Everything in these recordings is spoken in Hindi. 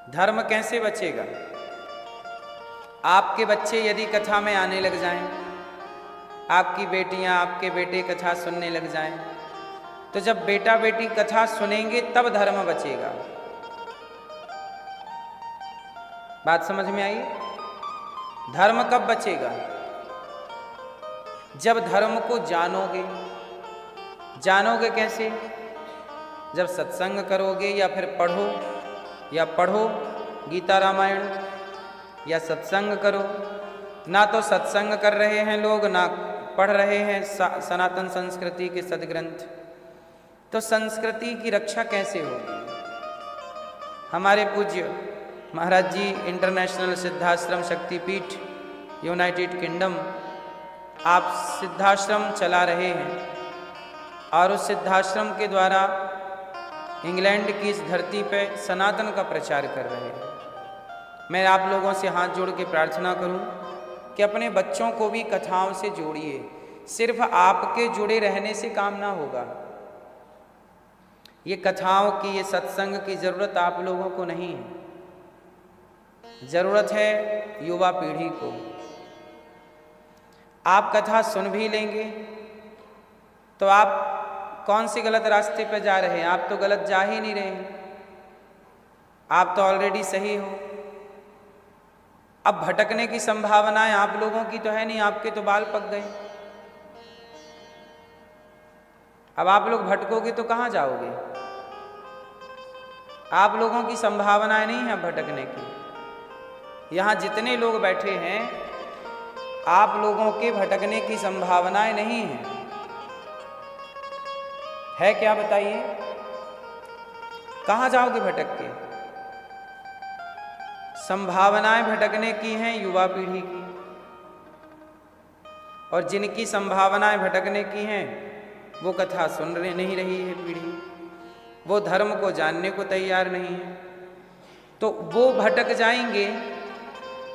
धर्म कैसे बचेगा? आपके बच्चे यदि कथा में आने लग जाएं, आपकी बेटियां, आपके बेटे कथा सुनने लग जाएं, तो जब बेटा बेटी कथा सुनेंगे तब धर्म बचेगा। बात समझ में आई? धर्म कब बचेगा? जब धर्म को जानोगे। जानोगे कैसे? जब सत्संग करोगे या फिर पढ़ो गीता रामायण, या सत्संग करो। ना तो सत्संग कर रहे हैं लोग, ना पढ़ रहे हैं सनातन संस्कृति के सदग्रंथ, तो संस्कृति की रक्षा कैसे होगी? हमारे पूज्य महाराज जी इंटरनेशनल सिद्धाश्रम शक्तिपीठ यूनाइटेड किंगडम, आप सिद्धाश्रम चला रहे हैं और उस सिद्धाश्रम के द्वारा इंग्लैंड की इस धरती पर सनातन का प्रचार कर रहे हैं। मैं आप लोगों से हाथ जोड़ के प्रार्थना करूं कि अपने बच्चों को भी कथाओं से जोड़िए। सिर्फ आपके जुड़े रहने से काम ना होगा। ये कथाओं की, ये सत्संग की जरूरत आप लोगों को नहीं है, जरूरत है युवा पीढ़ी को। आप कथा सुन भी लेंगे तो आप कौन से गलत रास्ते पर जा रहे हैं? आप तो गलत जा ही नहीं रहे हैं, आप तो ऑलरेडी सही हो। अब भटकने की संभावनाएं आप लोगों की तो है नहीं, आपके तो बाल पक गए। अब आप लोग भटकोगे तो कहां जाओगे? आप लोगों की संभावनाएं नहीं है भटकने की। यहां जितने लोग बैठे हैं, आप लोगों के भटकने की संभावनाएं नहीं है क्या? बताइए, कहां जाओगे भटक के? संभावनाएं भटकने की हैं युवा पीढ़ी की, और जिनकी संभावनाएं भटकने की हैं वो कथा सुन नहीं रही है पीढ़ी, वो धर्म को जानने को तैयार नहीं है। तो वो भटक जाएंगे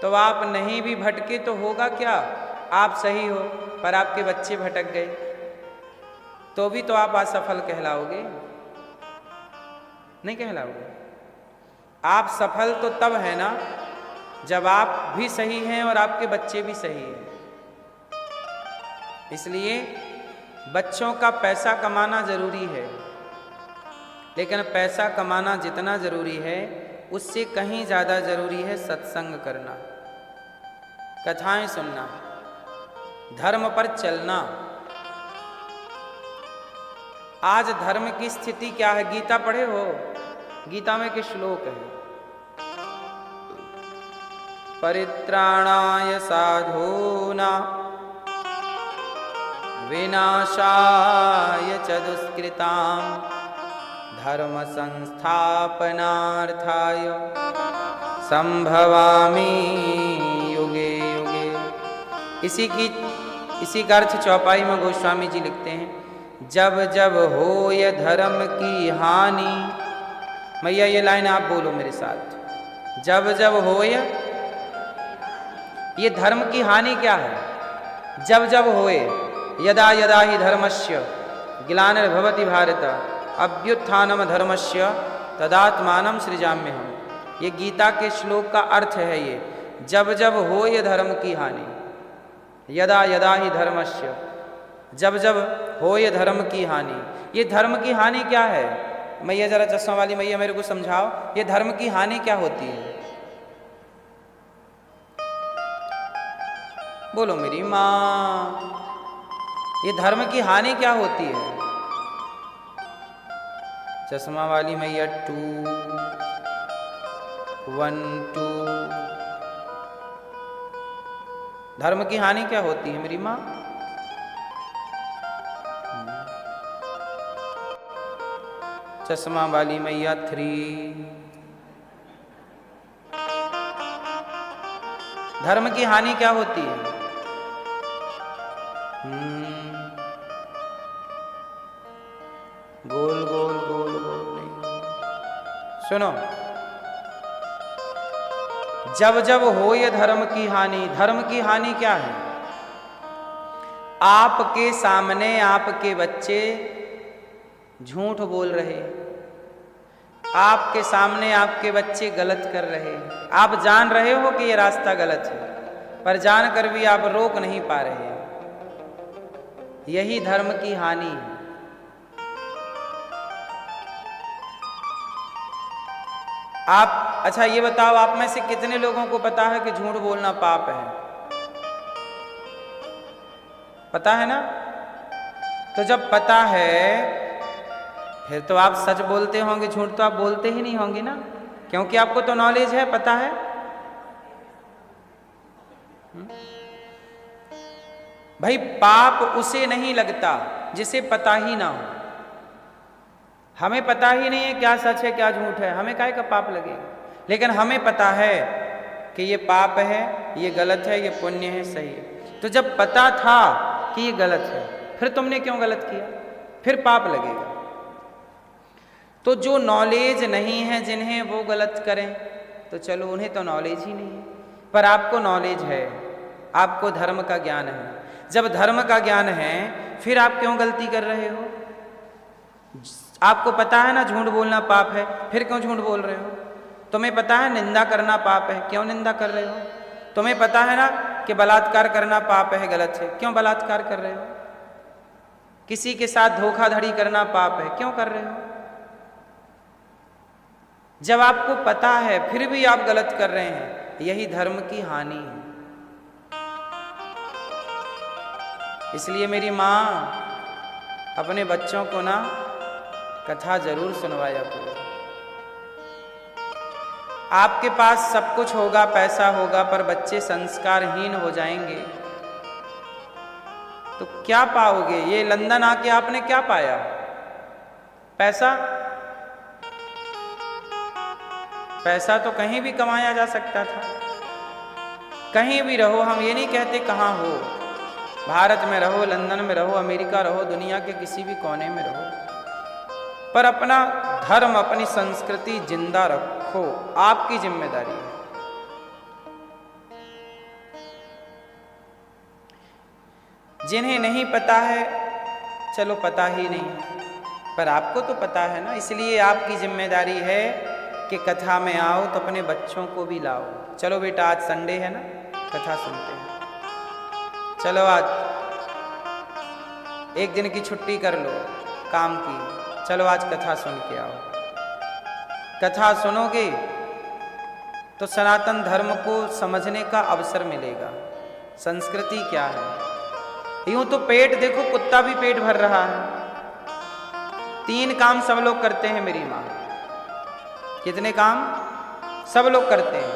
तो आप नहीं भी भटके तो होगा क्या? आप सही हो पर आपके बच्चे भटक गए तो भी तो आप असफल कहलाओगे, नहीं कहलाओगे। आप सफल तो तब है ना जब आप भी सही हैं और आपके बच्चे भी सही हैं। इसलिए बच्चों का पैसा कमाना जरूरी है, लेकिन पैसा कमाना जितना जरूरी है उससे कहीं ज्यादा जरूरी है सत्संग करना, कथाएं सुनना, धर्म पर चलना। आज धर्म की स्थिति क्या है? गीता पढ़े हो? गीता में के श्लोक है, परित्राणाय साधूनां विनाशाय च दुष्कृतां धर्म संस्थापनार्थाय संभवामि युगे युगे। इसी का अर्थ चौपाई में गोस्वामी जी लिखते हैं, जब जब होय धर्म की हानि। मैया ये लाइन आप बोलो मेरे साथ, जब जब होय। ये धर्म की हानि क्या है? जब जब होए, यदा यदा ही धर्मस्य ग्लानिर्भवति भारत अभ्युत्थानम धर्मस्य तदात्मानं सृजाम्यहम्। ये गीता के श्लोक का अर्थ है। ये जब जब हो ये धर्म की हानि, यदा यदा ही धर्मस्य, जब जब हो ये धर्म की हानि। ये धर्म की हानि क्या है? मैया जरा चश्मा वाली मैया मेरे को समझाओ, ये धर्म की हानि क्या होती है? बोलो मेरी माँ, ये धर्म की हानि क्या होती है? चश्मा वाली मैया 2 1 2। धर्म की हानि क्या होती है मेरी माँ? चश्मा वाली मैया 3। धर्म की हानि क्या होती है? गोल गोल गोल गोल नहीं। सुनो, जब जब हो ये धर्म की हानि। धर्म की हानि क्या है? आपके सामने आपके बच्चे झूठ बोल रहे, आपके सामने आपके बच्चे गलत कर रहे हैं, आप जान रहे हो कि ये रास्ता गलत है, पर जानकर भी आप रोक नहीं पा रहे हैं। यही धर्म की हानि है। आप अच्छा ये बताओ, आप में से कितने लोगों को पता है कि झूठ बोलना पाप है? पता है ना? तो जब पता है फिर तो आप सच बोलते होंगे, झूठ तो आप बोलते ही नहीं होंगे ना, क्योंकि आपको तो नॉलेज है, पता है। भाई पाप उसे नहीं लगता जिसे पता ही ना हो। हमें पता ही नहीं है क्या सच है क्या झूठ है, हमें काहे का पाप लगेगा। लेकिन हमें पता है कि ये पाप है, ये गलत है, ये पुण्य है, सही है। तो जब पता था कि ये गलत है, फिर तुमने क्यों गलत किया? फिर पाप लगेगा। तो जो नॉलेज नहीं है जिन्हें, वो गलत करें, तो चलो उन्हें तो नॉलेज ही नहीं है, पर आपको नॉलेज है, आपको धर्म का ज्ञान है। जब धर्म का ज्ञान है फिर आप क्यों गलती कर रहे हो? आपको पता है ना झूठ बोलना पाप है, फिर क्यों झूठ बोल रहे हो? तुम्हें पता है निंदा करना पाप है, क्यों निंदा कर रहे हो? तुम्हें पता है ना कि बलात्कार करना पाप है, गलत है, क्यों बलात्कार कर रहे हो? किसी के साथ धोखाधड़ी करना पाप है, क्यों कर रहे हो? जब आपको पता है फिर भी आप गलत कर रहे हैं, यही धर्म की हानि है। इसलिए मेरी माँ अपने बच्चों को ना कथा जरूर सुनवाया करो। आपके पास सब कुछ होगा, पैसा होगा, पर बच्चे संस्कारहीन हो जाएंगे तो क्या पाओगे? ये लंदन आके आपने क्या पाया? पैसा? पैसा तो कहीं भी कमाया जा सकता था। कहीं भी रहो, हम ये नहीं कहते कहाँ हो, भारत में रहो, लंदन में रहो, अमेरिका रहो, दुनिया के किसी भी कोने में रहो, पर अपना धर्म, अपनी संस्कृति जिंदा रखो, आपकी जिम्मेदारी है। जिन्हें नहीं पता है, चलो पता ही नहीं, पर आपको तो पता है ना, इसलिए आपकी जिम्मेदारी है कि कथा में आओ तो अपने बच्चों को भी लाओ। चलो बेटा, आज संडे है ना, कथा सुनते हैं। चलो आज एक दिन की छुट्टी कर लो काम की, चलो आज कथा सुन के आओ। कथा सुनोगे तो सनातन धर्म को समझने का अवसर मिलेगा। संस्कृति क्या है? यूं तो पेट देखो, कुत्ता भी पेट भर रहा है। 3 काम सब लोग करते हैं मेरी माँ। कितने काम? सब लोग करते हैं।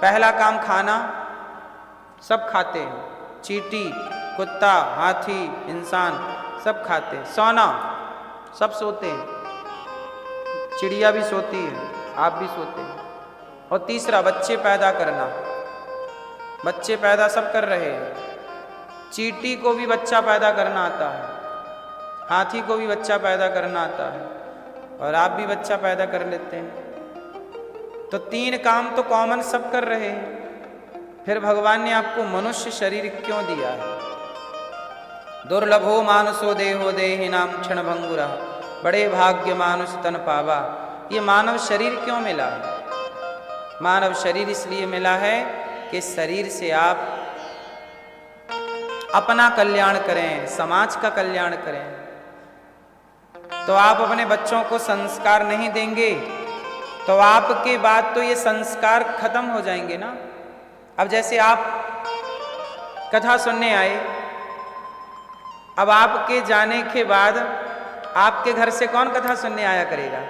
पहला काम खाना, सब खाते हैं। चींटी, कुत्ता, हाथी, इंसान सब खाते हैं। सोना, सब सोते हैं। चिड़िया भी सोती है, आप भी सोते हैं। और तीसरा बच्चे पैदा करना, बच्चे पैदा सब कर रहे हैं। चींटी को भी बच्चा पैदा करना आता है, हाथी को भी बच्चा पैदा करना आता है, और आप भी बच्चा पैदा कर लेते हैं। तो 3 काम तो कॉमन सब कर रहे हैं। फिर भगवान ने आपको मनुष्य शरीर क्यों दिया है? दुर्लभो मानुषो देहो देहिनाम क्षण भंगुरा, बड़े भाग्य मानुष तन पावा। ये मानव शरीर क्यों मिला है? मानव शरीर इसलिए मिला है कि शरीर से आप अपना कल्याण करें, समाज का कल्याण करें। तो आप अपने बच्चों को संस्कार नहीं देंगे तो आपके बाद तो ये संस्कार खत्म हो जाएंगे ना। अब जैसे आप कथा सुनने आए, अब आपके जाने के बाद आपके घर से कौन कथा सुनने आया करेगा?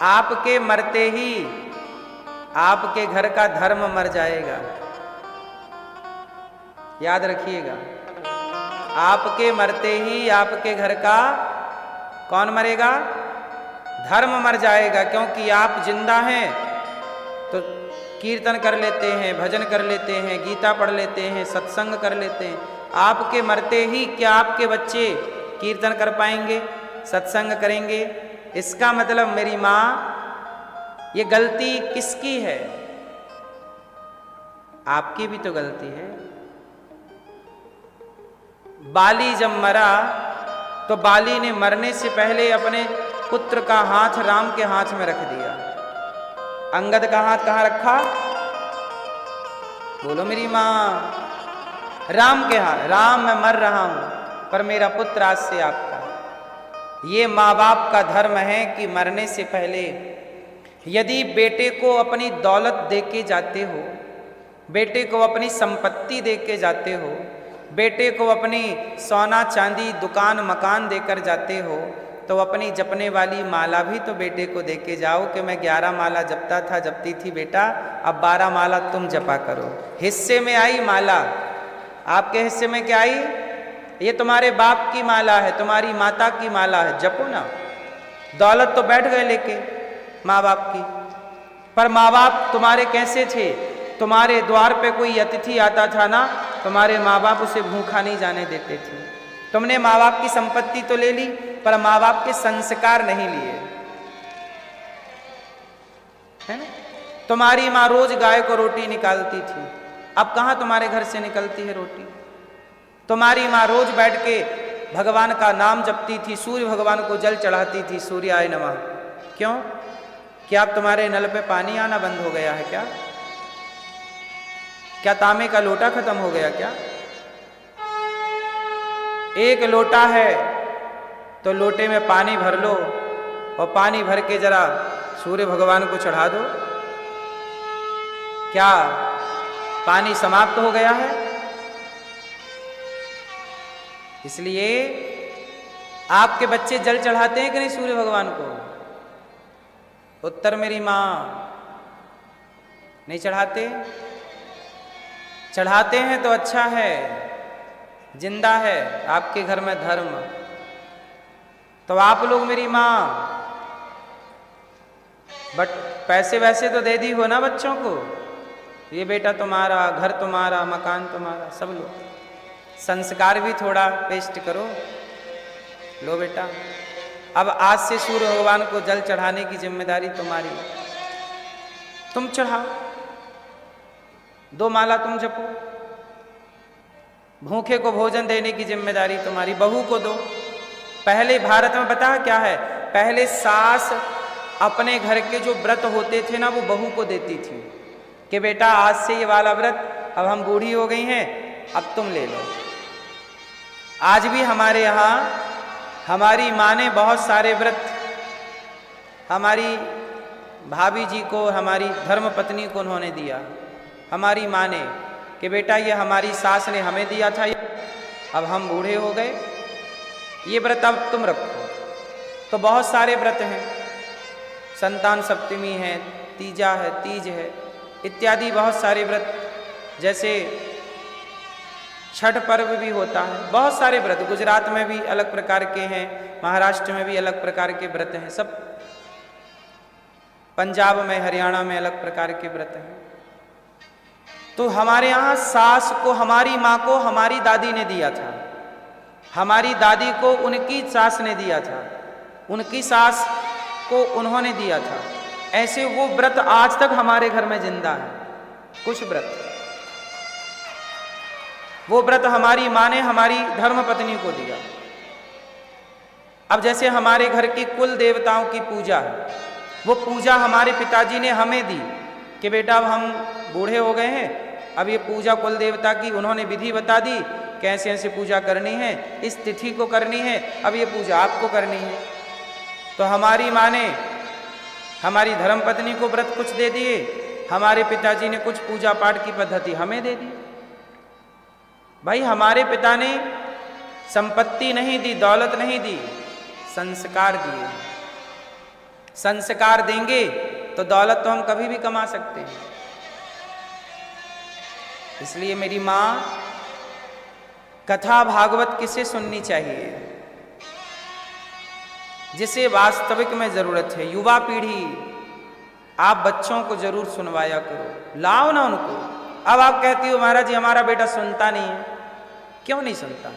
आपके मरते ही आपके घर का धर्म मर जाएगा, याद रखिएगा। आपके मरते ही आपके घर का कौन मरेगा? धर्म मर जाएगा। क्योंकि आप जिंदा हैं तो कीर्तन कर लेते हैं, भजन कर लेते हैं, गीता पढ़ लेते हैं, सत्संग कर लेते हैं। आपके मरते ही क्या आपके बच्चे कीर्तन कर पाएंगे, सत्संग करेंगे? इसका मतलब मेरी माँ, ये गलती किसकी है? आपकी भी तो गलती है। बाली जब मरा तो बाली ने मरने से पहले अपने पुत्र का हाथ राम के हाथ में रख दिया। अंगद का हाथ कहाँ रखा? बोलो मेरी माँ। राम के हाथ। राम मैं मर रहा हूं पर मेरा पुत्र आज से आपका। ये माँ बाप का धर्म है कि मरने से पहले यदि बेटे को अपनी दौलत दे के जाते हो, बेटे को अपनी संपत्ति दे के जाते हो, बेटे को अपनी सोना चांदी दुकान मकान देकर जाते हो, तो अपनी जपने वाली माला भी तो बेटे को दे के जाओ कि मैं 11 माला जपती थी बेटा, अब 12 माला तुम जपा करो। हिस्से में आई माला, आपके हिस्से में क्या आई? ये तुम्हारे बाप की माला है, तुम्हारी माता की माला है, जपो ना। दौलत तो बैठ गए लेके माँ बाप की, पर माँ बाप तुम्हारे कैसे थे? तुम्हारे द्वार पे कोई अतिथि आता था ना, तुम्हारे माँ बाप उसे भूखा नहीं जाने देते थे। तुमने माँ बाप की संपत्ति तो ले ली पर माँ बाप के संस्कार नहीं लिए, है ना? तुम्हारी माँ रोज गाय को रोटी निकालती थी, अब कहाँ तुम्हारे घर से निकलती है रोटी? तुम्हारी माँ रोज बैठ के भगवान का नाम जपती थी, सूर्य भगवान को जल चढ़ाती थी, सूर्याय नमः। क्यों? क्या अब तुम्हारे नल पे पानी आना बंद हो गया है क्या? क्या तांबे का लोटा खत्म हो गया क्या? एक लोटा है तो लोटे में पानी भर लो और पानी भर के जरा सूर्य भगवान को चढ़ा दो। क्या पानी समाप्त हो गया है? इसलिए आपके बच्चे जल चढ़ाते हैं कि नहीं सूर्य भगवान को? उत्तर मेरी मां, नहीं चढ़ाते? चढ़ाते हैं तो अच्छा है, जिंदा है आपके घर में धर्म। तो आप लोग मेरी मां, बट पैसे वैसे तो दे दी हो ना बच्चों को, ये बेटा तुम्हारा, घर तुम्हारा, मकान तुम्हारा, सब लो। संस्कार भी थोड़ा पेस्ट करो। लो बेटा, अब आज से सूर्य भगवान को जल चढ़ाने की जिम्मेदारी तुम्हारी, तुम चढ़ाओ, 2 माला तुम जपो। भूखे को भोजन देने की जिम्मेदारी तुम्हारी, बहू को दो। पहले भारत में पता है क्या है? पहले सास अपने घर के जो व्रत होते थे ना, वो बहू को देती थी कि बेटा आज से ये वाला व्रत, अब हम बूढ़ी हो गई हैं, अब तुम ले लो। आज भी हमारे यहाँ हमारी माँ ने बहुत सारे व्रत हमारी भाभी जी को, हमारी धर्म पत्नी को उन्होंने दिया। हमारी माँ ने कि बेटा ये हमारी सास ने हमें दिया था, अब हम बूढ़े हो गए, ये व्रत अब तुम रखो। तो बहुत सारे व्रत हैं, संतान सप्तमी है, तीजा है, तीज है, इत्यादि बहुत सारे व्रत। जैसे छठ पर्व भी होता है, बहुत सारे व्रत। गुजरात में भी अलग प्रकार के हैं, महाराष्ट्र में भी अलग प्रकार के व्रत हैं, सब पंजाब में, हरियाणा में अलग प्रकार के व्रत हैं। तो हमारे यहाँ सास को, हमारी माँ को हमारी दादी ने दिया था, हमारी दादी को उनकी सास ने दिया था, उनकी सास को उन्होंने दिया था। ऐसे वो व्रत आज तक हमारे घर में जिंदा है। कुछ व्रत, वो व्रत हमारी माँ ने हमारी धर्म पत्नी को दिया। अब जैसे हमारे घर की कुल देवताओं की पूजा है, वो पूजा हमारे पिताजी ने हमें दी कि बेटा अब हम बूढ़े हो गए हैं, अब ये पूजा कुल देवता की उन्होंने विधि बता दी, कैसे ऐसे पूजा करनी है, इस तिथि को करनी है, अब ये पूजा आपको करनी है। तो हमारी माँ ने हमारी धर्म पत्नी को व्रत कुछ दे दिए, हमारे पिताजी ने कुछ पूजा पाठ की पद्धति हमें दे दी। भाई हमारे पिता ने संपत्ति नहीं दी, दौलत नहीं दी, संस्कार दिए। संस्कार देंगे तो दौलत तो हम कभी भी कमा सकते हैं। इसलिए मेरी माँ, कथा भागवत किसे सुननी चाहिए? जिसे वास्तविक में जरूरत है। युवा पीढ़ी, आप बच्चों को जरूर सुनवाया करो, लाओ ना उनको। अब आप कहती हो महाराज जी हमारा बेटा सुनता नहीं है। क्यों नहीं सुनता?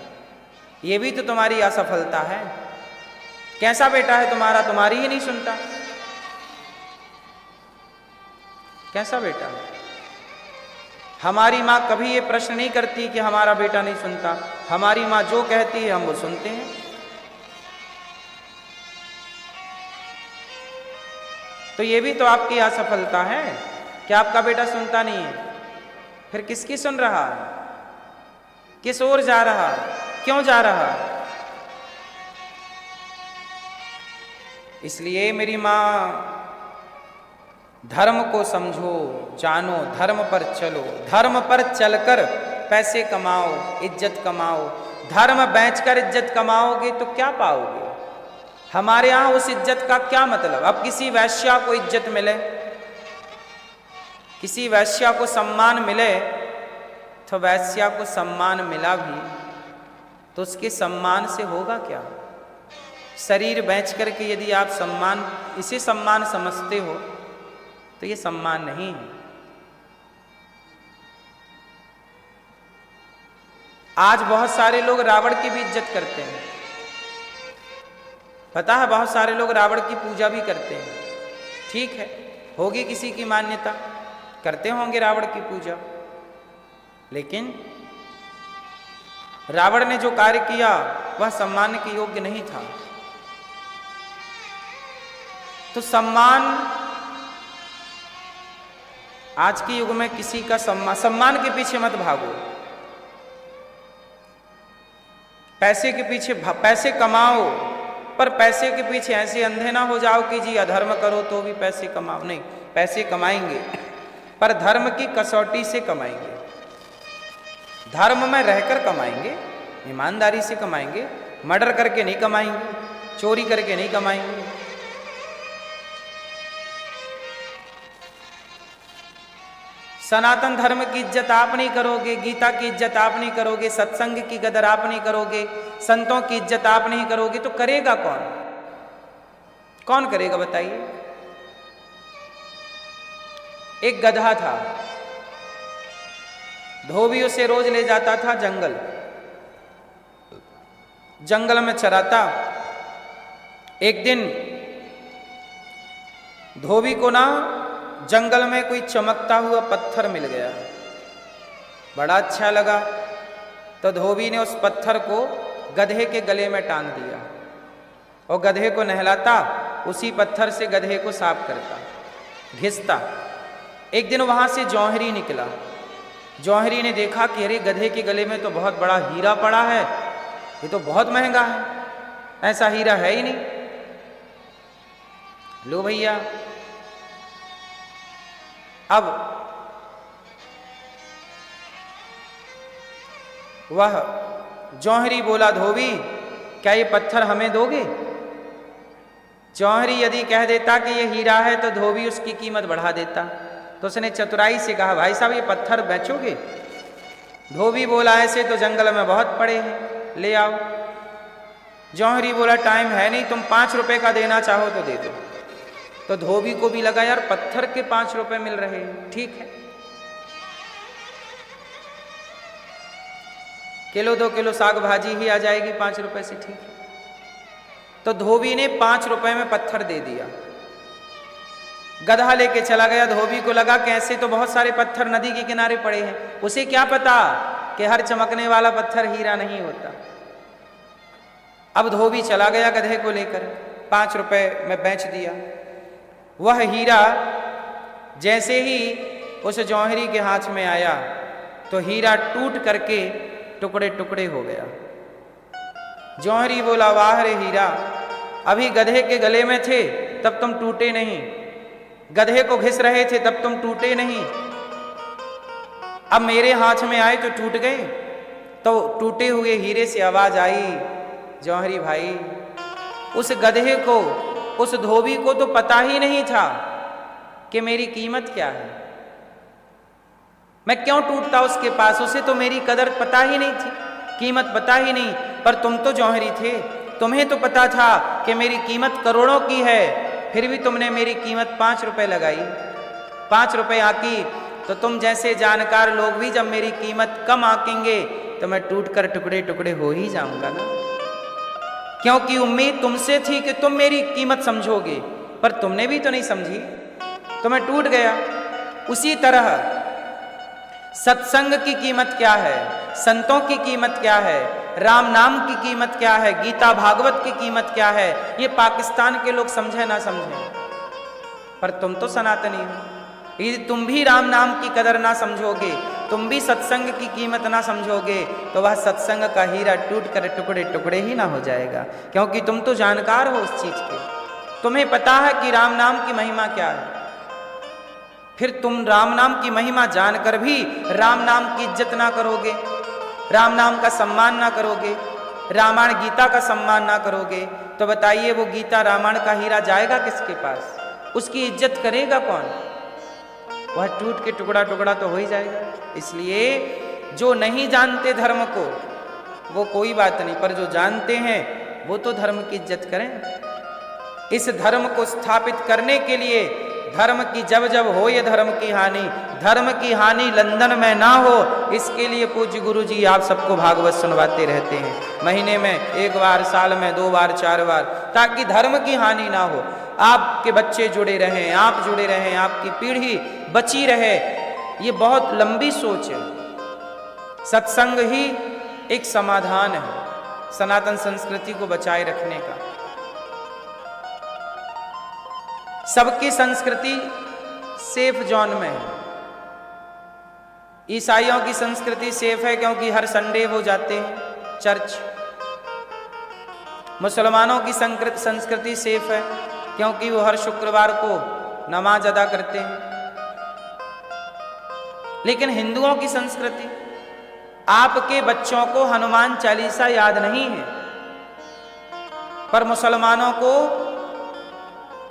ये भी तो तुम्हारी असफलता है। कैसा बेटा है तुम्हारा, तुम्हारी ही नहीं सुनता? कैसा बेटा है? हमारी माँ कभी ये प्रश्न नहीं करती कि हमारा बेटा नहीं सुनता। हमारी माँ जो कहती है हम वो सुनते हैं। तो ये भी तो आपकी असफलता है कि आपका बेटा सुनता नहीं है। फिर किसकी सुन रहा है? किस ओर जा रहा है? क्यों जा रहा है? इसलिए मेरी मां, धर्म को समझो, जानो, धर्म पर चलो, धर्म पर चलकर पैसे कमाओ, इज्जत कमाओ। धर्म बेचकर इज्जत कमाओगे तो क्या पाओगे? हमारे यहां उस इज्जत का क्या मतलब? अब किसी वैश्या को इज्जत मिले, किसी वैश्या को सम्मान मिले, तो वैश्या को सम्मान मिला भी तो उसके सम्मान से होगा क्या? शरीर बेच करके यदि आप सम्मान, इसे सम्मान समझते हो तो ये सम्मान नहीं है। आज बहुत सारे लोग रावण की भी इज्जत करते हैं। पता है, बहुत सारे लोग रावण की पूजा भी करते हैं। ठीक है, होगी किसी की मान्यता, करते होंगे रावण की पूजा, लेकिन रावण ने जो कार्य किया वह सम्मान के योग्य नहीं था। तो सम्मान, आज के युग में किसी का सम्मान के पीछे मत भागो। पैसे के पीछे, पैसे कमाओ, पर पैसे के पीछे ऐसे अंधे ना हो जाओ कि जी अधर्म करो तो भी पैसे कमाओ। नहीं, पैसे कमाएंगे पर धर्म की कसौटी से कमाएंगे, धर्म में रहकर कमाएंगे, ईमानदारी से कमाएंगे, मर्डर करके नहीं कमाएंगे, चोरी करके नहीं कमाएंगे। सनातन धर्म की इज्जत आप नहीं करोगे, गीता की इज्जत आप नहीं करोगे, सत्संग की कदर आप नहीं करोगे, संतों की इज्जत आप नहीं करोगे, तो करेगा कौन? कौन करेगा बताइए? एक गधा था, धोबी उसे रोज ले जाता था जंगल, जंगल में चराता। एक दिन धोबी को ना जंगल में कोई चमकता हुआ पत्थर मिल गया, बड़ा अच्छा लगा, तो धोबी ने उस पत्थर को गधे के गले में टांग दिया और गधे को नहलाता, उसी पत्थर से गधे को साफ करता, घिसता। एक दिन वहां से जौहरी निकला, जौहरी ने देखा कि अरे गधे के गले में तो बहुत बड़ा हीरा पड़ा है, ये तो बहुत महंगा है, ऐसा हीरा है ही नहीं। लो भैया, अब वह जौहरी बोला, धोबी क्या ये पत्थर हमें दोगे? जौहरी यदि कह देता कि ये हीरा है तो धोबी उसकी कीमत बढ़ा देता। तो उसने चतुराई से कहा, भाई साहब ये पत्थर बेचोगे? धोबी बोला, ऐसे तो जंगल में बहुत पड़े हैं, ले आओ। जौहरी बोला, टाइम है नहीं, तुम 5 रुपए का देना चाहो तो दे दो। तो धोबी को भी लगा यार पत्थर के 5 रुपए मिल रहे हैं, ठीक है, किलो 2 किलो साग भाजी ही आ जाएगी 5 रुपए से, ठीक है। तो धोबी ने 5 रुपए में पत्थर दे दिया, गधा लेके चला गया। धोबी को लगा कि ऐसे तो बहुत सारे पत्थर नदी के किनारे पड़े हैं, उसे क्या पता कि हर चमकने वाला पत्थर हीरा नहीं होता। अब धोबी चला गया गधे को लेकर, 5 रुपए में बेच दिया। वह हीरा जैसे ही उस जौहरी के हाथ में आया तो हीरा टूट करके टुकड़े टुकड़े हो गया। जौहरी बोला, वाह रे हीरा, अभी गधे के गले में थे तब तुम टूटे नहीं, गधे को घिस रहे थे तब तुम टूटे नहीं, अब मेरे हाथ में आए तो टूट गए। तो टूटे हुए हीरे से आवाज आई, जौहरी भाई, उस गधे को, उस धोबी को तो पता ही नहीं था कि मेरी कीमत क्या है, मैं क्यों टूटता उसके पास, उसे तो मेरी कदर पता ही नहीं थी, कीमत पता ही नहीं। पर तुम तो जौहरी थे, तुम्हें तो पता था कि मेरी कीमत करोड़ों की है, फिर भी तुमने मेरी कीमत 5 रुपए लगाई। 5 रुपए आकी तो तुम जैसे जानकार लोग भी जब मेरी कीमत कम आकेंगे तो मैं टूट कर टुकड़े टुकड़े हो ही जाऊंगा ना, क्योंकि उम्मीद तुमसे थी कि तुम मेरी कीमत समझोगे, पर तुमने भी तो नहीं समझी, तो मैं टूट गया। उसी तरह सत्संग की कीमत क्या है, संतों की कीमत क्या है, राम नाम की कीमत क्या है, गीता भागवत की कीमत क्या है, ये पाकिस्तान के लोग समझे ना समझे, पर तुम तो सनातनी हो। यदि तुम भी राम नाम की कदर ना समझोगे, तुम भी सत्संग की कीमत ना समझोगे, तो वह सत्संग का हीरा टूट कर टुकड़े टुकड़े ही ना हो जाएगा, क्योंकि तुम तो जानकार हो उस चीज के। तुम्हें पता है कि राम नाम की महिमा क्या है, फिर तुम राम नाम की महिमा जानकर भी राम नाम की इज्जत ना करोगे, राम नाम का सम्मान ना करोगे, रामायण गीता का सम्मान ना करोगे, तो बताइए वो गीता रामायण का हीरा जाएगा किसके पास? उसकी इज्जत करेगा कौन? वह टूट के टुकड़ा टुकड़ा तो हो ही जाएगा। इसलिए जो नहीं जानते धर्म को वो कोई बात नहीं, पर जो जानते हैं वो तो धर्म की इज्जत करें। इस धर्म को स्थापित करने के लिए धर्म की जब जब हो ये धर्म की हानि, धर्म की हानि लंदन में ना हो, इसके लिए पूज्य गुरु जी आप सबको भागवत सुनवाते रहते हैं, महीने में 1 बार, साल में 2 बार, 4 बार, ताकि धर्म की हानि ना हो। आपके बच्चे जुड़े रहें, आप जुड़े रहें, आपकी पीढ़ी बची रहे। ये बहुत लंबी सोच है। सत्संग ही एक समाधान है सनातन संस्कृति को बचाए रखने का। सबकी संस्कृति सेफ जोन में है। ईसाइयों की संस्कृति सेफ है क्योंकि हर संडे वो जाते हैं चर्च। मुसलमानों की संस्कृति सेफ है क्योंकि वो हर शुक्रवार को नमाज अदा करते हैं। लेकिन हिंदुओं की संस्कृति, आपके बच्चों को हनुमान चालीसा याद नहीं है, पर मुसलमानों को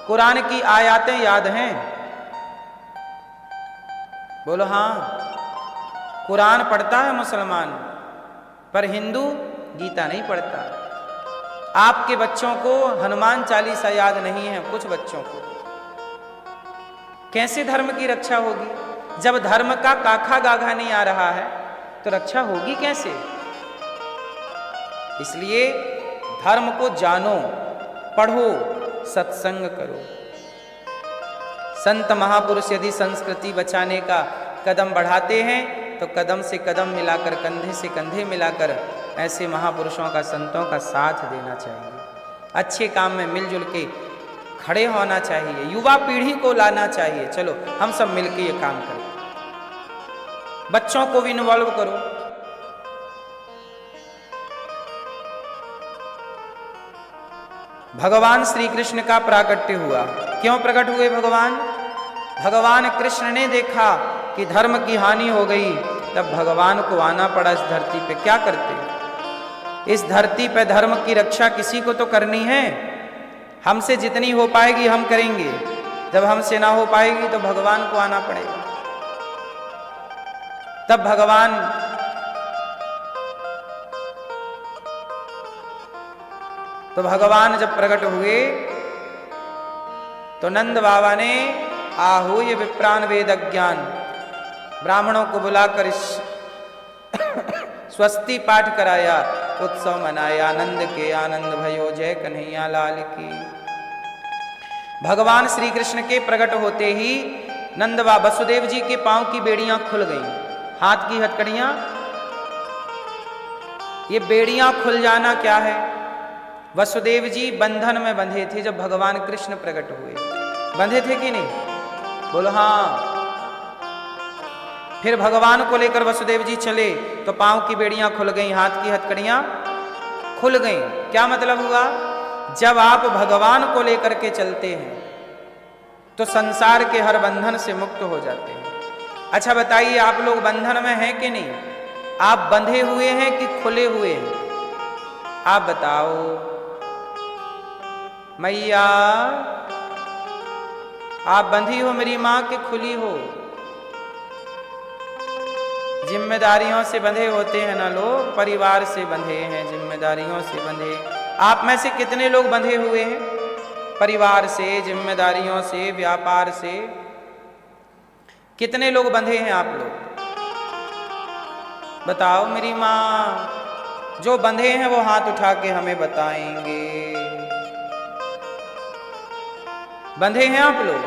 कुरान की आयतें याद हैं। बोलो हाँ, कुरान पढ़ता है मुसलमान, पर हिंदू गीता नहीं पढ़ता। आपके बच्चों को हनुमान चालीसा याद नहीं है, कुछ बच्चों को। कैसे धर्म की रक्षा होगी? जब धर्म का काखा गाघा नहीं आ रहा है तो रक्षा होगी कैसे? इसलिए धर्म को जानो, पढ़ो, सत्संग करो। संत महापुरुष यदि संस्कृति बचाने का कदम बढ़ाते हैं तो कदम से कदम मिलाकर, कंधे से कंधे मिलाकर ऐसे महापुरुषों का, संतों का साथ देना चाहिए। अच्छे काम में मिलजुल के खड़े होना चाहिए, युवा पीढ़ी को लाना चाहिए। चलो हम सब मिलकर ये काम करें, बच्चों को भी इन्वॉल्व करो। भगवान श्री कृष्ण का प्राकट्य हुआ। क्यों प्रकट हुए भगवान? भगवान कृष्ण ने देखा कि धर्म की हानि हो गई, तब भगवान को आना पड़ा इस धरती पे। क्या करते? इस धरती पे धर्म की रक्षा किसी को तो करनी है। हमसे जितनी हो पाएगी हम करेंगे, जब हमसे ना हो पाएगी तो भगवान को आना पड़ेगा। तब भगवान जब प्रकट हुए तो नंद बाबा ने आहूय विप्रान वेद ज्ञान, ब्राह्मणों को बुलाकर स्वस्ति पाठ कराया, उत्सव मनाया। आनंद के आनंद भयो, जय कन्हैया लाल की। भगवान श्री कृष्ण के प्रकट होते ही नंद बाबा वसुदेव जी के पांव की बेड़ियां खुल गईं, हाथ की हथकड़ियां। ये बेड़ियां खुल जाना क्या है? वसुदेव जी बंधन में बंधे थे जब भगवान कृष्ण प्रकट हुए। बंधे थे कि नहीं? बोलो हाँ। फिर भगवान को लेकर वसुदेव जी चले तो पांव की बेड़ियां खुल गईं, हाथ की हथकड़ियां खुल गईं। क्या मतलब हुआ? जब आप भगवान को लेकर के चलते हैं तो संसार के हर बंधन से मुक्त हो जाते हैं। अच्छा बताइए, आप लोग बंधन में हैं कि नहीं? आप बंधे हुए हैं कि खुले हुए हैं? आप बताओ मैया, आप बंधी हो मेरी मां के खुली हो? जिम्मेदारियों से बंधे होते हैं ना लोग, परिवार से बंधे हैं, जिम्मेदारियों से बंधे। आप में से कितने लोग बंधे हुए हैं? परिवार से, जिम्मेदारियों से, व्यापार से। कितने लोग बंधे हैं आप लोग? बताओ मेरी मां। जो बंधे हैं वो हाथ उठा के हमें बताएंगे। बंधे हैं आप लोग?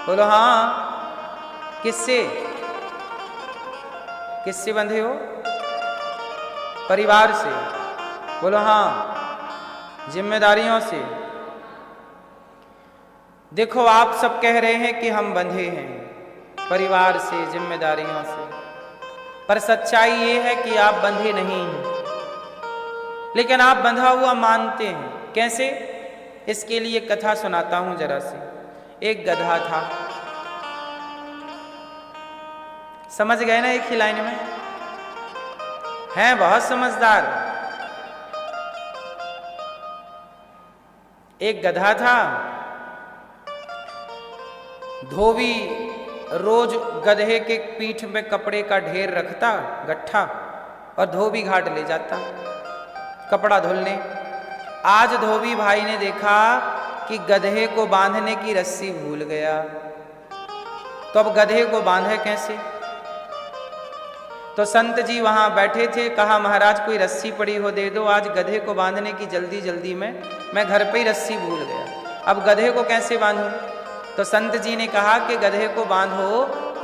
बोलो हाँ। किससे? किससे बंधे हो? परिवार से। बोलो हाँ। जिम्मेदारियों से। देखो आप सब कह रहे हैं कि हम बंधे हैं परिवार से, जिम्मेदारियों से, पर सच्चाई ये है कि आप बंधे नहीं हैं, लेकिन आप बंधा हुआ मानते हैं। कैसे? इसके लिए कथा सुनाता हूं जरा सी। एक गधा था, समझ गए ना? एक ही लाइन में हैं, बहुत समझदार। एक गधा था, धोबी रोज गधे के पीठ में कपड़े का ढेर रखता, गट्ठा, और धोबी घाट ले जाता कपड़ा धुलने। आज धोबी भाई ने देखा कि गधे को बांधने की रस्सी भूल गया, तो अब गधे को बांधे कैसे? तो संत जी वहां बैठे थे, कहा महाराज कोई रस्सी पड़ी हो दे दो, आज गधे को बांधने की जल्दी जल्दी में मैं घर पे ही रस्सी भूल गया, अब गधे को कैसे बांधूं? तो संत जी ने कहा कि गधे को बांधो,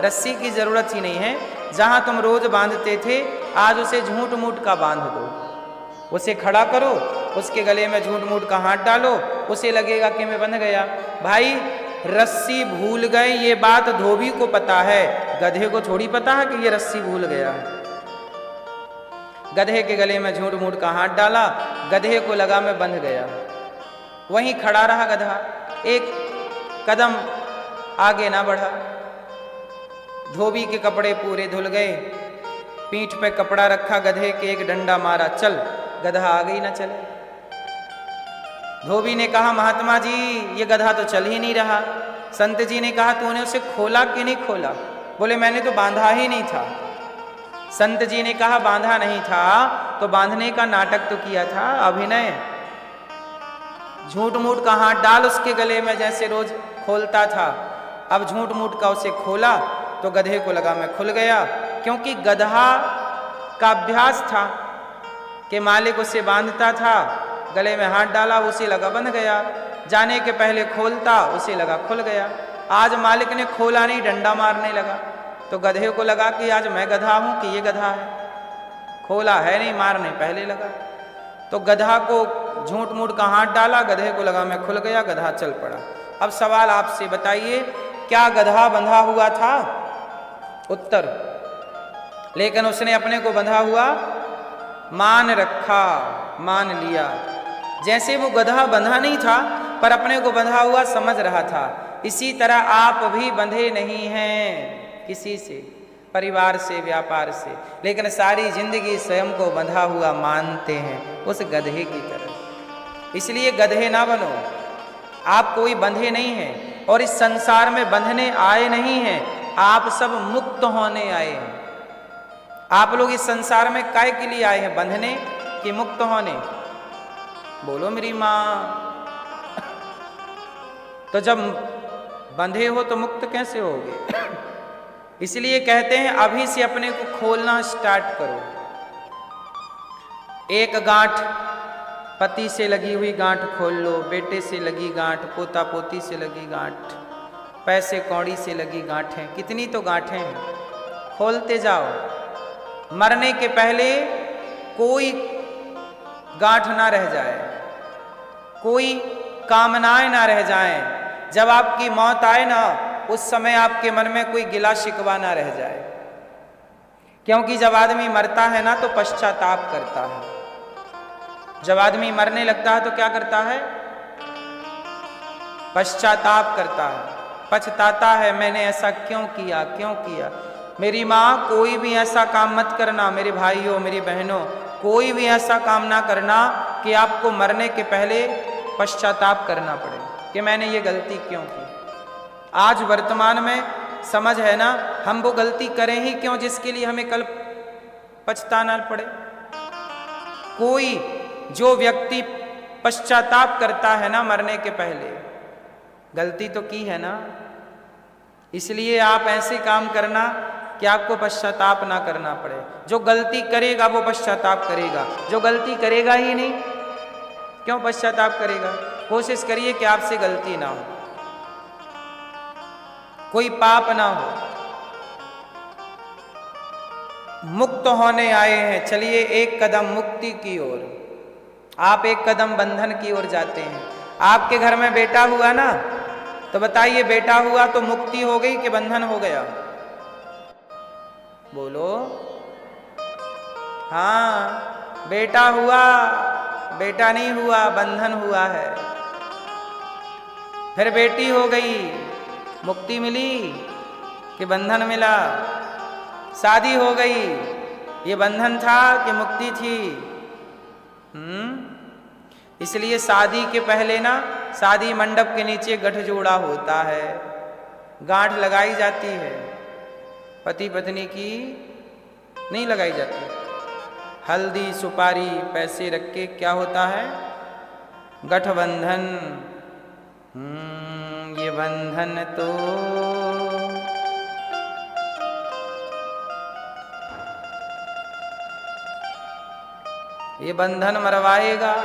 रस्सी की जरूरत ही नहीं है, जहां तुम रोज बांधते थे आज उसे झूठ मूठ का बांध दो, उसे खड़ा करो, उसके गले में झूठ मूठ का हाथ डालो, उसे लगेगा कि मैं बंध गया। भाई रस्सी भूल गए ये बात धोबी को पता है, गधे को थोड़ी पता है कि ये रस्सी भूल गया। गधे के गले में झूठ मूठ का हाथ डाला, गधे को लगा मैं बंध गया, वहीं खड़ा रहा गधा, एक कदम आगे ना बढ़ा। धोबी के कपड़े पूरे धुल गए, पीठ पे कपड़ा रखा, गधे के एक डंडा मारा, चल, गधा आगे ही ना चले। धोबी ने कहा महात्मा जी ये गधा तो चल ही नहीं रहा। संत जी ने कहा तूने उसे खोला कि नहीं खोला? बोले मैंने तो बांधा ही नहीं था। संत जी ने कहा बांधा नहीं था तो बांधने का नाटक तो किया था, अभिनय। झूठ मूठ का हाथ डाल उसके गले में जैसे रोज खोलता था, अब झूठ मूठ का उसे खोला तो गधे को लगा मैं खुल गया, क्योंकि गधा का अभ्यास था कि मालिक उसे बांधता था, गले में हाथ डाला उसे लगा बंध गया, जाने के पहले खोलता उसे लगा खुल गया। आज मालिक ने खोला नहीं, डंडा मारने लगा, तो गधे को लगा कि आज मैं गधा हूं कि ये गधा है, खोला है नहीं, मारने पहले लगा। तो गधा को झूठ मूठ का हाथ डाला, गधे को लगा मैं खुल गया, गधा चल पड़ा। अब सवाल आपसे बताइए, क्या गधा बंधा हुआ था? उत्तर, लेकिन उसने अपने को बंधा हुआ मान रखा, मान लिया। जैसे वो गधा बंधा नहीं था पर अपने को बंधा हुआ समझ रहा था, इसी तरह आप भी बंधे नहीं हैं किसी से, परिवार से, व्यापार से, लेकिन सारी जिंदगी स्वयं को बंधा हुआ मानते हैं, उस गधे की तरह। इसलिए गधे ना बनो, आप कोई बंधे नहीं हैं और इस संसार में बंधने आए नहीं हैं, आप सब मुक्त होने आए हैं। आप लोग इस संसार में काय के लिए आए हैं, बंधने कि मुक्त होने? बोलो मेरी माँ। तो जब बंधे हो तो मुक्त कैसे होगे? इसलिए कहते हैं अभी से अपने को खोलना स्टार्ट करो। एक गांठ, पति से लगी हुई गांठ खोल लो, बेटे से लगी गांठ, पोता पोती से लगी गांठ, पैसे कौड़ी से लगी गांठें, कितनी तो गांठें हैं, खोलते जाओ। मरने के पहले कोई गांठ ना रह जाए, कोई कामनाएं ना रह जाएं। जब आपकी मौत आए ना, उस समय आपके मन में कोई गिला शिकवा ना रह जाए, क्योंकि जब आदमी मरता है ना तो पश्चाताप करता है। जब आदमी मरने लगता है तो क्या करता है? पश्चाताप करता है, पछताता है, मैंने ऐसा क्यों किया, क्यों किया। मेरी माँ, कोई भी ऐसा काम मत करना, मेरे भाइयों, मेरी बहनों, कोई भी ऐसा काम ना करना कि आपको मरने के पहले पश्चाताप करना पड़े कि मैंने ये गलती क्यों की। आज वर्तमान में समझ है ना, हम वो गलती करें ही क्यों जिसके लिए हमें कल पछताना पड़े। कोई जो व्यक्ति पश्चाताप करता है ना मरने के पहले, गलती तो की है ना। इसलिए आप ऐसे काम करना कि आपको पश्चाताप ना करना पड़े। जो गलती करेगा वो पश्चाताप करेगा, जो गलती करेगा ही नहीं क्यों पश्चाताप करेगा। कोशिश करिए कि आपसे गलती ना हो, कोई पाप ना हो। मुक्त होने आए हैं, चलिए एक कदम मुक्ति की ओर, आप एक कदम बंधन की ओर जाते हैं। आपके घर में बेटा हुआ ना, तो बताइए, बेटा हुआ तो मुक्ति हो गई कि बंधन हो गया? बोलो। हाँ, बेटा हुआ, बेटा नहीं हुआ, बंधन हुआ है। फिर बेटी हो गई, मुक्ति मिली कि बंधन मिला? शादी हो गई, ये बंधन था कि मुक्ति थी? इसलिए शादी के पहले ना, शादी मंडप के नीचे गठजोड़ा होता है, गांठ लगाई जाती है। पति पत्नी की नहीं लगाई जाती। हल्दी, सुपारी, पैसे रख के क्या होता है? गठबंधन। ये बंधन तो ये बंधन मरवाएगा।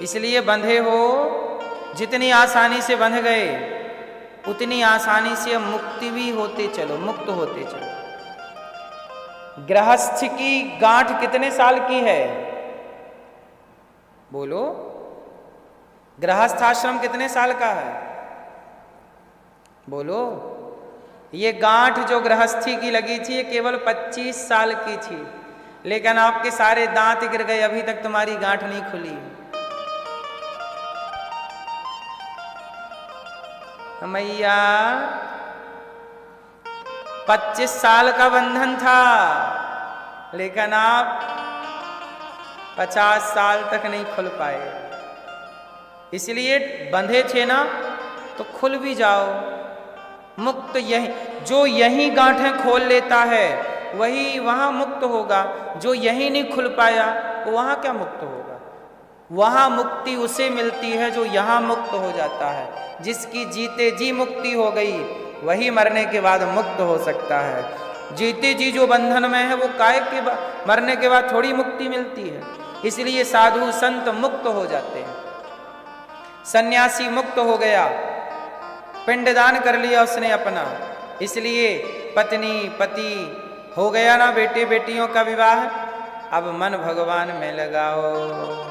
इसलिए बंधे हो, जितनी आसानी से बंध गए उतनी आसानी से मुक्ति भी होते चलो, मुक्त होते चलो। गृहस्थ की गांठ कितने साल की है? बोलो। गृहस्थ आश्रम कितने साल का है? बोलो। ये गांठ जो गृहस्थी की लगी थी ये केवल 25 साल की थी, लेकिन आपके सारे दांत गिर गए, अभी तक तुम्हारी गांठ नहीं खुली। मैया 25 साल का बंधन था, लेकिन आप 50 साल तक नहीं खुल पाए। इसलिए बंधे थे ना, तो खुल भी जाओ। मुक्त यही, जो यही गांठें खोल लेता है वही वहां मुक्त होगा। जो यही नहीं खुल पाया वो वहां क्या मुक्त होगा? वहां मुक्ति उसे मिलती है जो यहां मुक्त हो जाता है। जिसकी जीते जी मुक्ति हो गई वही मरने के बाद मुक्त हो सकता है। जीते जी जो बंधन में है वो काय के मरने के बाद थोड़ी मुक्ति मिलती है। इसलिए साधु संत मुक्त हो जाते हैं। सन्यासी मुक्त हो गया, पिंडदान कर लिया उसने अपना, इसलिए पत्नी पति हो गया ना, बेटे बेटियों का विवाह। अब मन भगवान में लगाओ।